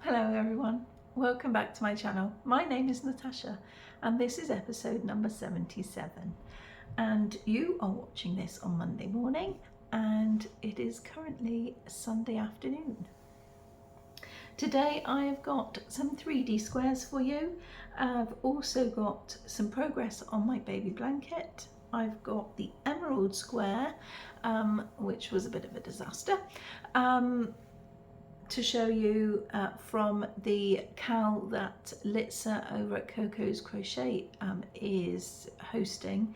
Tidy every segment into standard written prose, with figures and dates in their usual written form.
Hello everyone, welcome back to my channel. My name is Natasha and this is episode number 77, and you are watching this on Monday morning and it is currently Sunday afternoon. Today I have got some 3D squares for you. I've also got some progress on my baby blanket. I've got the emerald square, which was a bit of a disaster, to show you from the cowl that Litsa over at Coco's Crochet is hosting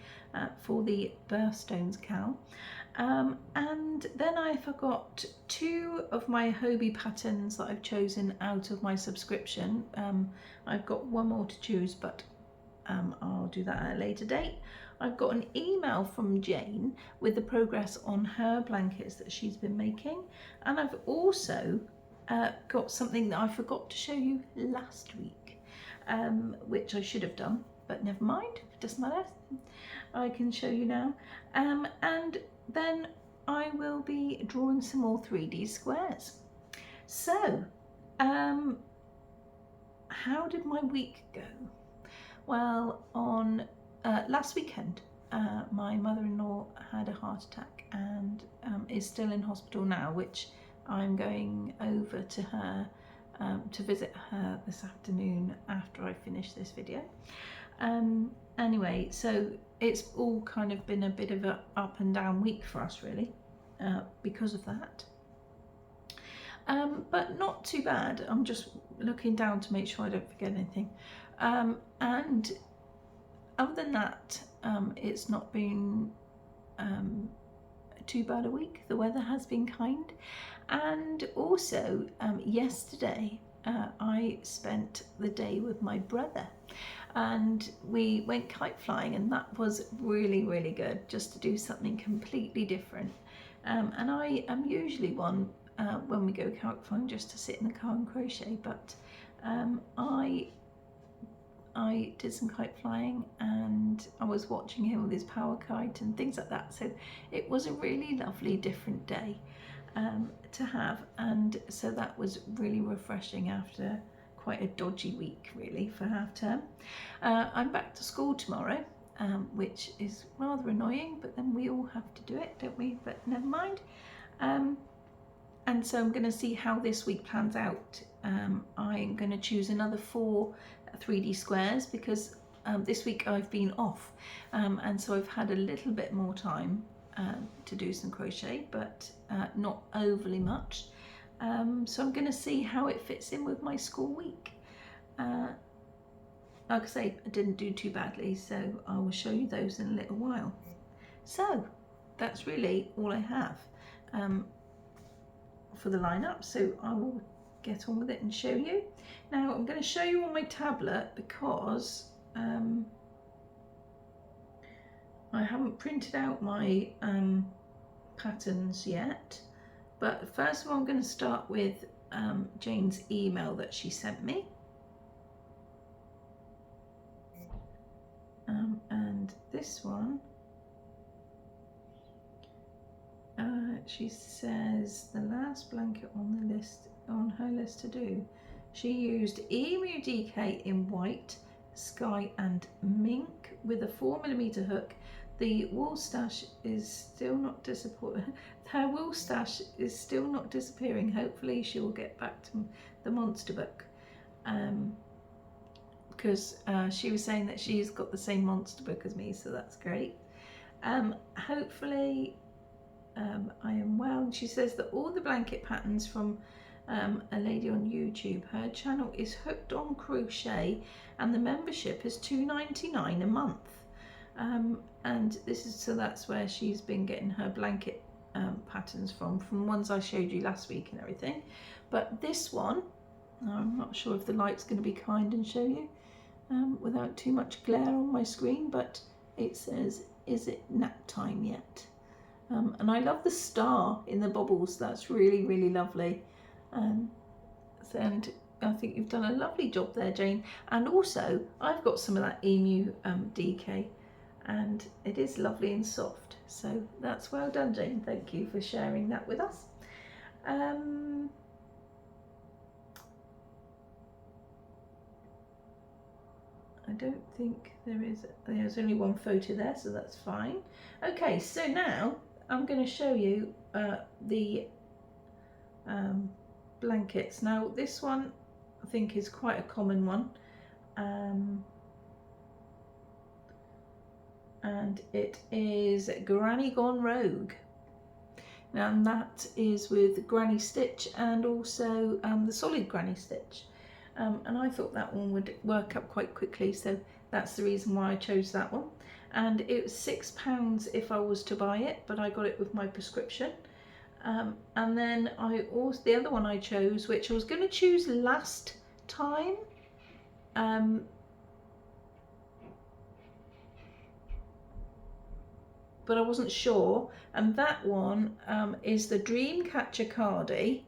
for the birthstones cowl. And then I forgot two of my hobbii patterns that I've chosen out of my subscription. I've got one more to choose, but I'll do that at a later date. I've got an email from Jane with the progress on her blankets that she's been making, and I've also got something that I forgot to show you last week, which I should have done, but never mind, it doesn't matter, I can show you now. And then I will be drawing some more 3D squares. So, how did my week go? Well, on last weekend, my mother-in-law had a heart attack and is still in hospital now, which I'm going over to her to visit her this afternoon after I finish this video. Anyway, so it's all kind of been a bit of a up and down week for us really because of that. But not too bad. I'm just looking down to make sure I don't forget anything. And other than that, it's not been too bad a week. The weather has been kind, and also yesterday I spent the day with my brother and we went kite flying, and that was really good, just to do something completely different. And I am usually one when we go kite flying just to sit in the car and crochet, but I did some kite flying and I was watching him with his power kite and things like that, so it was a really lovely different day to have, and so that was really refreshing after quite a dodgy week really for half term. I'm back to school tomorrow, which is rather annoying, but then we all have to do it, don't we? But never mind. And so I'm going to see how this week plans out. I'm going to choose another 4 3D squares because this week I've been off, and so I've had a little bit more time to do some crochet, but not overly much. So I'm going to see how it fits in with my school week. Like I say, I didn't do too badly, so I will show you those in a little while. So that's really all I have for the lineup, so I will get on with it and show you. Now I'm going to show you on my tablet because I haven't printed out my patterns yet, but first of all I'm going to start with Jane's email that she sent me. And this one, she says the last blanket on the list, on her list to do, she used Emu DK in white, sky and mink with a 4mm hook. The wool stash is still not disappointing. Her wool stash is still not disappearing. Hopefully she will get back to the monster book, because she was saying that she's got the same monster book as me, so that's great. Hopefully I am well. And she says that all the blanket patterns from a lady on YouTube, her channel is Hooked on Crochet, and the membership is $2.99 a month. And this is, so that's where she's been getting her blanket patterns from ones I showed you last week and everything. But this one, I'm not sure if the light's going to be kind and show you without too much glare on my screen, but it says, "Is it nap time yet?" And I love the star in the bubbles. That's really lovely. And I think you've done a lovely job there, Jane. And also I've got some of that Emu DK, and it is lovely and soft, so that's well done, Jane. Thank you for sharing that with us. I don't think there's only one photo there, so that's fine. Okay, so now I'm going to show you the blankets. Now this one I think is quite a common one, and it is Granny Gone Rogue. And that is with granny stitch and also the solid granny stitch, and I thought that one would work up quite quickly, so that's the reason why I chose that one. And it was £6 if I was to buy it, but I got it with my prescription. And then the other one I chose, which I was going to choose last time, but I wasn't sure, and that one is the Dreamcatcher cardi,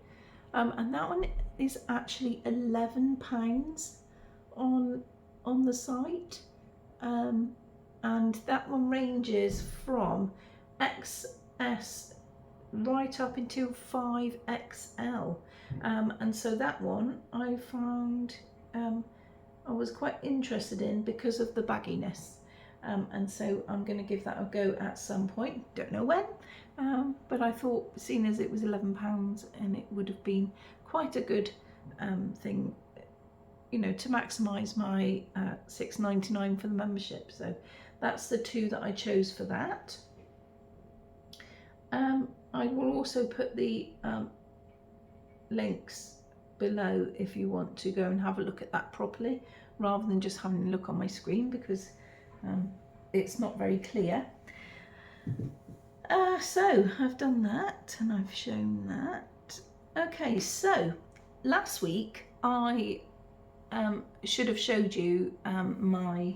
and that one is actually £11 on the site, and that one ranges from XS right up into 5XL, and so that one I found I was quite interested in because of the bagginess. And so I'm going to give that a go at some point, don't know when, but I thought, seeing as it was £11 and it would have been quite a good thing, you know, to maximise my £6.99 for the membership. So that's the two that I chose for that. I will also put the links below if you want to go and have a look at that properly, rather than just having a look on my screen, because it's not very clear. So I've done that and I've shown that. Okay, so last week I should have showed you my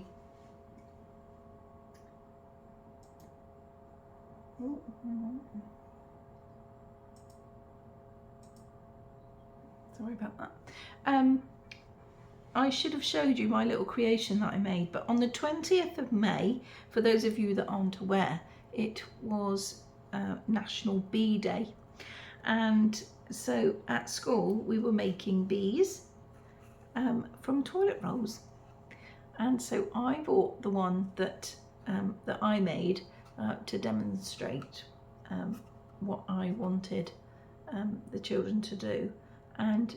sorry about that. I should have showed you my little creation that I made, but on the 20th of May, for those of you that aren't aware, it was National Bee Day. And so at school we were making bees from toilet rolls. And so I bought the one that I made to demonstrate what I wanted the children to do. And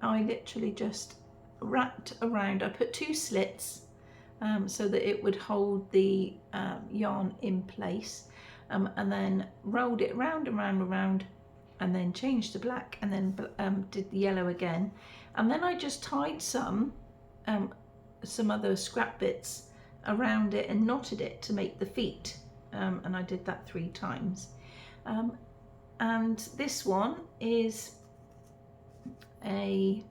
I literally just wrapped around, I put 2 slits so that it would hold the yarn in place, and then rolled it round and round and round, and then changed to black, and then did the yellow again, and then I just tied some other scrap bits around it and knotted it to make the feet, and I did that 3 times. And this one is a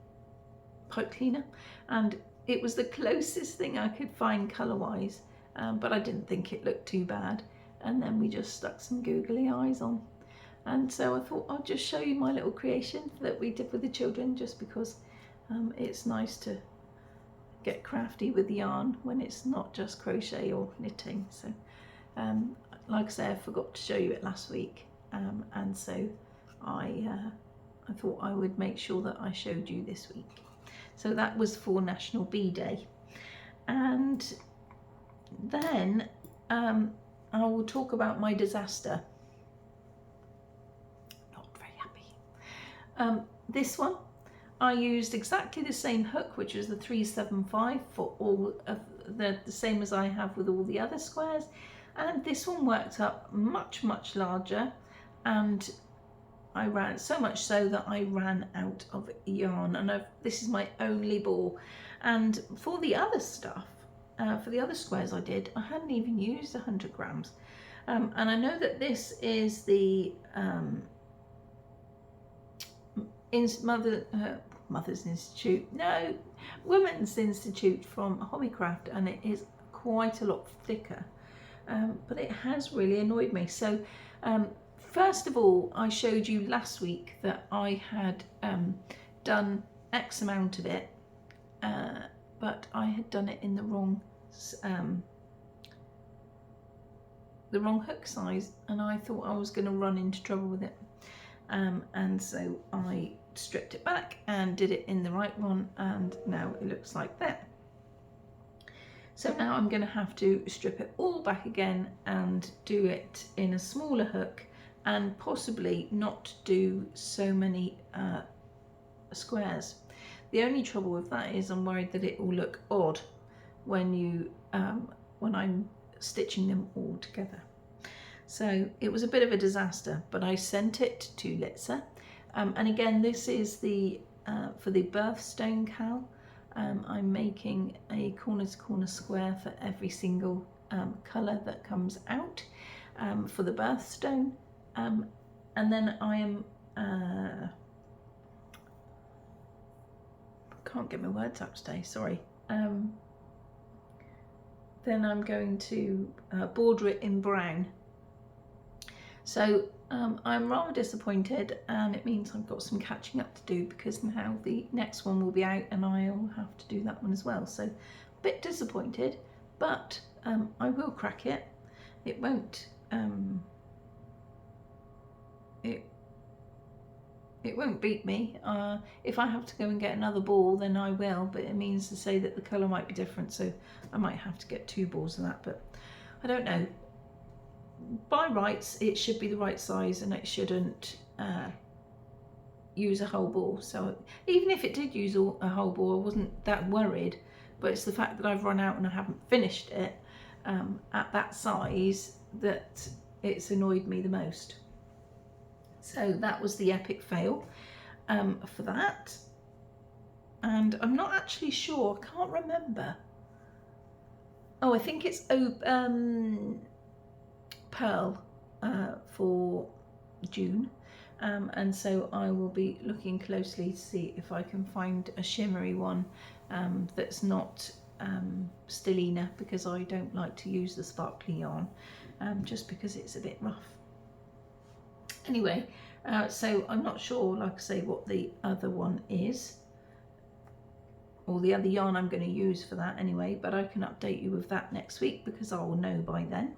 pipe cleaner, and it was the closest thing I could find colour wise, but I didn't think it looked too bad, and then we just stuck some googly eyes on. And so I thought I'll just show you my little creation that we did with the children, just because it's nice to get crafty with yarn when it's not just crochet or knitting. So like I say, I forgot to show you it last week, and so I thought I would make sure that I showed you this week. So that was for National Bee Day. And then I will talk about my disaster. Not very happy. This one, I used exactly the same hook, which was the 375 for all of the same as I have with all the other squares. And this one worked up much, much larger, and I ran so much so that I ran out of yarn, and this is my only ball. And for the other stuff, for the other squares I did, I hadn't even used 100 grams. And I know that this is the Mother's Institute, no, Women's Institute from Hobbycraft, and it is quite a lot thicker, but it has really annoyed me. So first of all, I showed you last week that I had done X amount of it, but I had done it in the wrong hook size, and I thought I was going to run into trouble with it. And so I stripped it back and did it in the right one, and now it looks like that. So now I'm going to have to strip it all back again and do it in a smaller hook, and possibly not do so many squares. The only trouble with that is I'm worried that it will look odd when I'm stitching them all together. So it was a bit of a disaster, but I sent it to Litsa. And again, this is the for the birthstone cal. I'm making a corner to corner square for every single colour that comes out for the birthstone. And then I am, can't get my words up today, sorry. Then I'm going to border it in brown. So I'm rather disappointed, and it means I've got some catching up to do, because now the next one will be out and I'll have to do that one as well. So a bit disappointed, but I will crack it. It won't it won't beat me. If I have to go and get another ball, then I will, but it means to say that the colour might be different, so I might have to get 2 balls of that, but I don't know. By rights, it should be the right size, and it shouldn't use a whole ball. So even if it did use a whole ball, I wasn't that worried, but it's the fact that I've run out and I haven't finished it at that size that it's annoyed me the most. So that was the epic fail for that. And I'm not actually sure, I can't remember. Oh, I think it's pearl for June, and so I will be looking closely to see if I can find a shimmery one that's not stellina, because I don't like to use the sparkly yarn just because it's a bit rough. Anyway, so I'm not sure, like I say, what the other one is, or the other yarn I'm going to use for that anyway, but I can update you with that next week because I will know by then.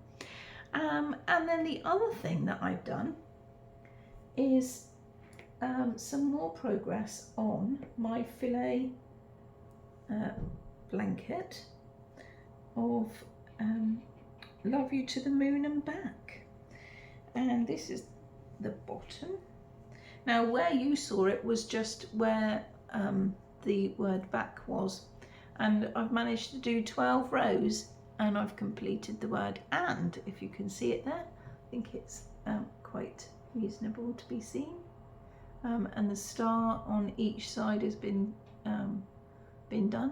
And then the other thing that I've done is some more progress on my filet blanket of Love You to the Moon and Back. And this is the bottom. Now where you saw it was just where the word back was, and I've managed to do 12 rows, and I've completed the word and. If you can see it there, I think it's quite reasonable to be seen, and the star on each side has been done,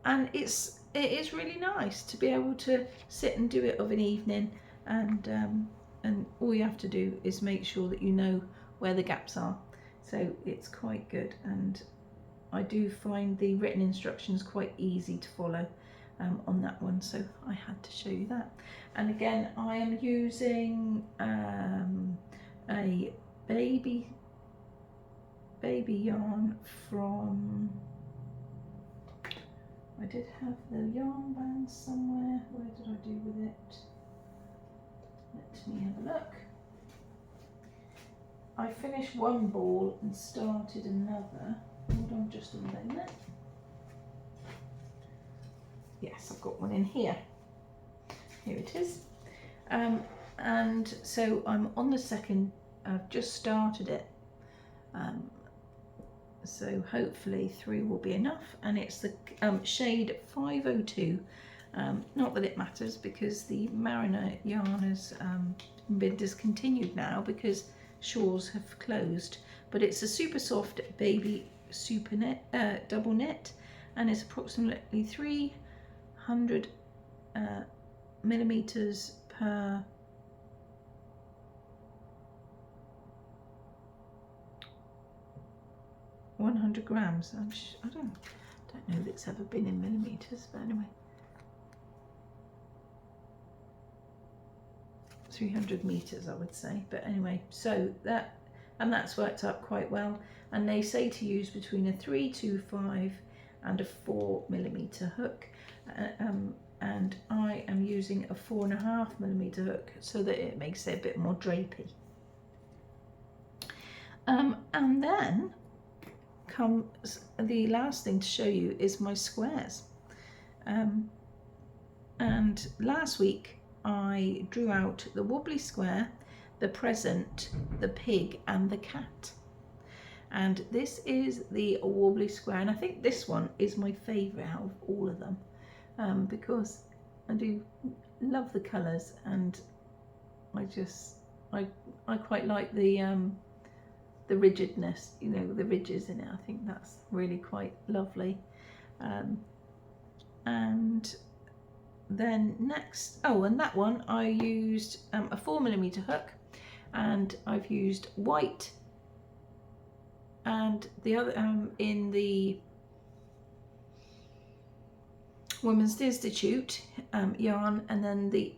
and it is really nice to be able to sit and do it of an evening, and all you have to do is make sure that you know where the gaps are, so it's quite good. And I do find the written instructions quite easy to follow on that one, so I had to show you that. And again, I am using a baby yarn from, I did have the yarn band somewhere, where did I do with it? Let me have a look. I finished one ball and started another. Hold on just a moment. Yes, I've got one in here. Here it is. And so I'm on the second, I've just started it. So hopefully 3 will be enough. And it's the shade 502. Not that it matters, because the Mariner yarn has been discontinued now because Shaw's have closed. But it's a super soft baby super knit, double knit, and it's approximately 300 millimeters per 100 grams. I don't know if it's ever been in millimeters, but anyway, 300 meters I would say, but anyway, so that's worked out quite well. And they say to use between a 325 and a 4 millimeter hook, and I am using a 4.5 millimeter hook so that it makes it a bit more drapey. And then comes the last thing to show you is my squares. And last week I drew out the wobbly square, the present, the pig and the cat. And this is the wobbly square, and I think this one is my favourite out of all of them, because I do love the colours, and I quite like the rigidness, you know, the ridges in it. I think that's really quite lovely. And then next, oh, and that one I used a 4mm hook, and I've used white, and the other in the Women's Institute yarn, and then the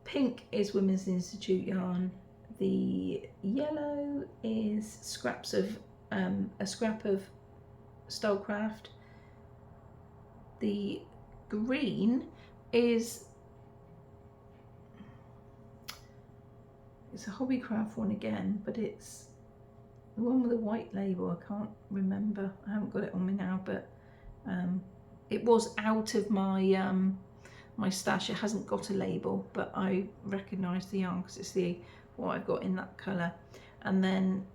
pink is Women's Institute yarn. The yellow is scraps of a scrap of Stylecraft. The green is a Hobbycraft one again, but it's the one with the white label. I can't remember. I haven't got it on me now, but it was out of my my stash. It hasn't got a label, but I recognise the yarn because it's what I've got in that colour. And then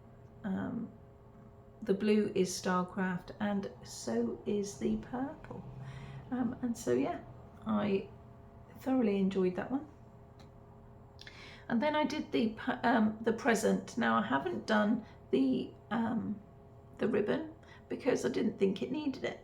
the blue is Stylecraft, and so is the purple. And so yeah, I thoroughly enjoyed that one. And then I did the present. Now I haven't done the ribbon because I didn't think it needed it,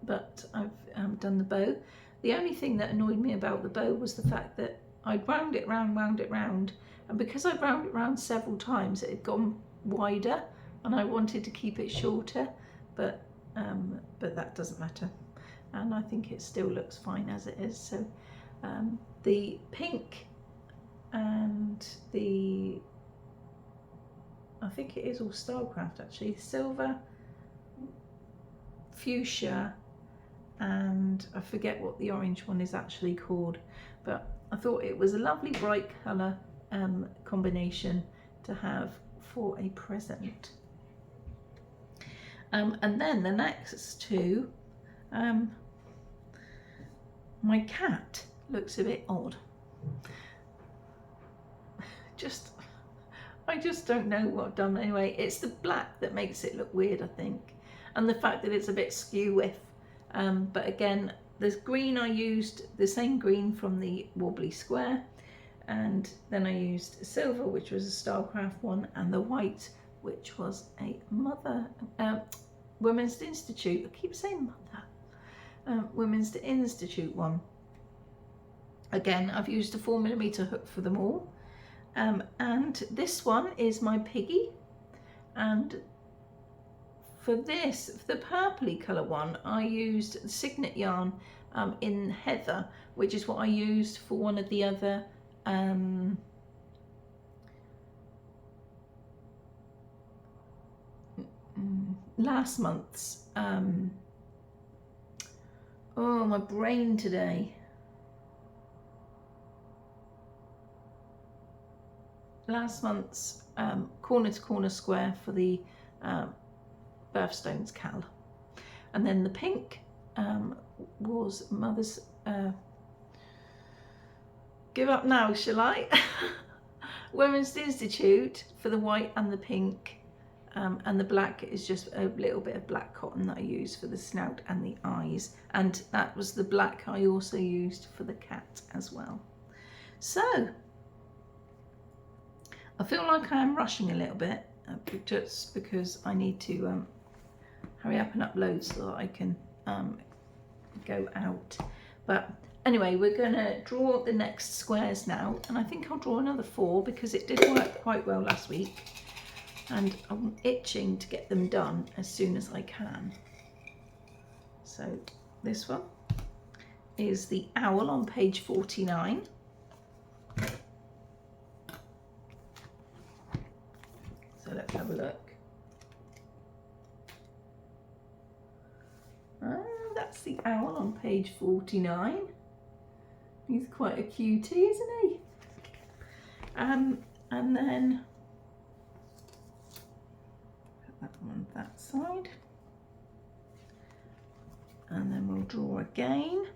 but I've done the bow. The only thing that annoyed me about the bow was the fact that I'd wound it round, and because I wound it round several times, it had gone wider, and I wanted to keep it shorter, but that doesn't matter, and I think it still looks fine as it is. So the pink and the, I think it is all Stylecraft actually, silver, fuchsia, and I forget what the orange one is actually called, but I thought it was a lovely bright colour combination to have for a present. And then the next two, my cat looks a bit odd. I just don't know what I've done. Anyway, it's the black that makes it look weird, I think, and the fact that it's a bit skew with. But again, there's green, I used the same green from the wobbly square, and then I used silver, which was a Stylecraft one, and the white, which was a Women's Institute. I keep saying mother. Women's Institute one. Again, I've used a 4mm hook for them all. And this one is my piggy, and for this, the purpley colour one, I used Signet yarn in Heather, which is what I used for one of the other last month's oh, my brain today. Last month's corner to corner square for the Birthstones Cal, and then the pink was Mother's give up now, shall I? Women's Institute for the white and the pink, and the black is just a little bit of black cotton that I use for the snout and the eyes, and that was the black I also used for the cat as well. So I feel like I am rushing a little bit, just because I need to hurry up and upload so that I can go out. But anyway, we're going to draw the next squares now, and I think I'll draw another 4 because it did work quite well last week, and I'm itching to get them done as soon as I can. So this one is the owl on page 49. So let's have a look. That's the owl on page 49. He's quite a cutie, isn't he? And then put that one that side. And then we'll draw again.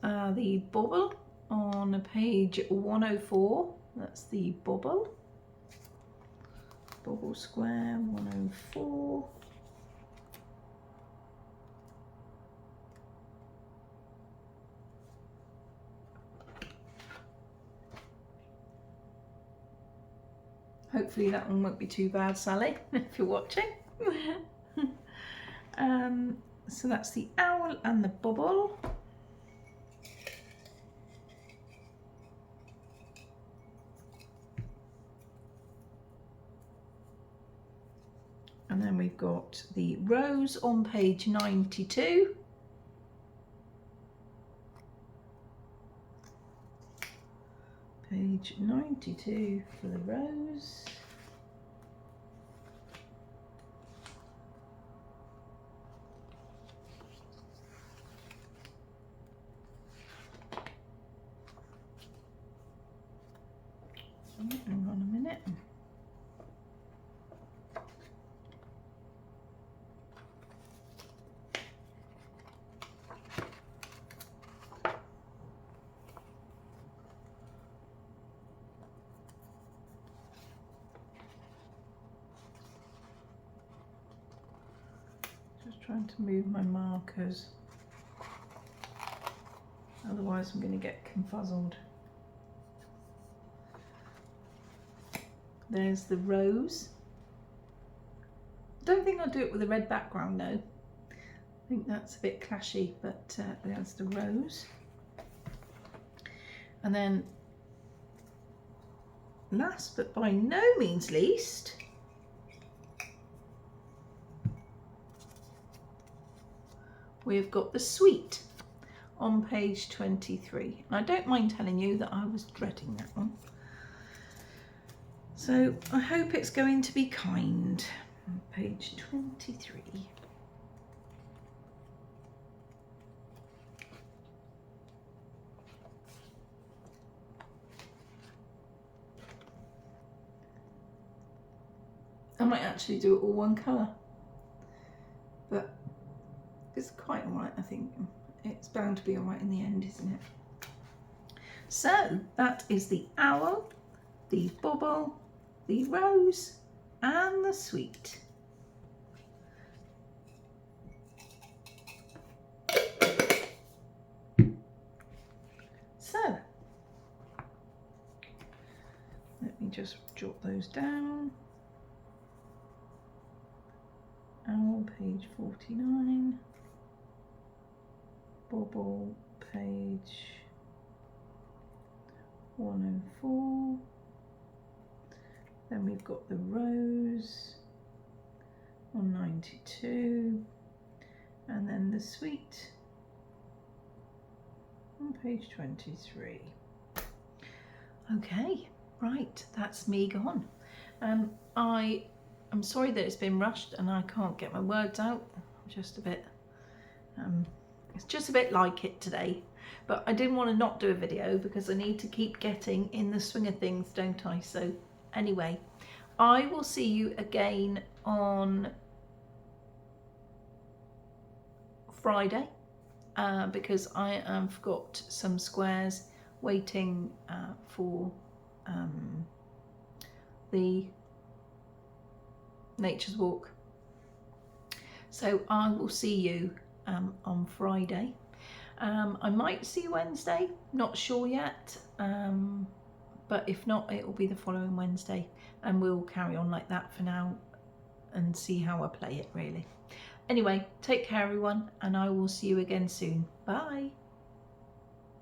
the bobble on page 104. That's the bobble square 104. Hopefully that one won't be too bad, Sally, if you're watching. So that's the owl and the bubble. And then we've got the rose on page 92. Page 92 for the rose. Hang on a minute. Just trying to move my markers, otherwise I'm going to get confuzzled. There's the rose. Don't think I'll do it with a red background though. I think that's a bit clashy, but there's the rose. And then last but by no means least, we've got the sweet on page 23. I don't mind telling you that I was dreading that one. So I hope it's going to be kind. On page 23. I might actually do it all one colour, but it's quite alright, I think. It's bound to be alright in the end, isn't it? So that is the owl, the bubble, the rose and the sweet. So let me just jot those down. Owl, page 49. Bobble, page 104. Then we've got the rose on 92. And then the sweet on page 23. Okay, right, that's me gone. I'm sorry that it's been rushed and I can't get my words out. I'm just a bit, it's just a bit like it today. But I didn't want to not do a video because I need to keep getting in the swing of things, don't I? So anyway, I will see you again on Friday because I have got some squares waiting for the Nature's Walk. So I will see you on Friday. I might see you Wednesday, not sure yet, but if not, it will be the following Wednesday, and we'll carry on like that for now and see how I play it really. Anyway, take care everyone, and I will see you again soon. Bye.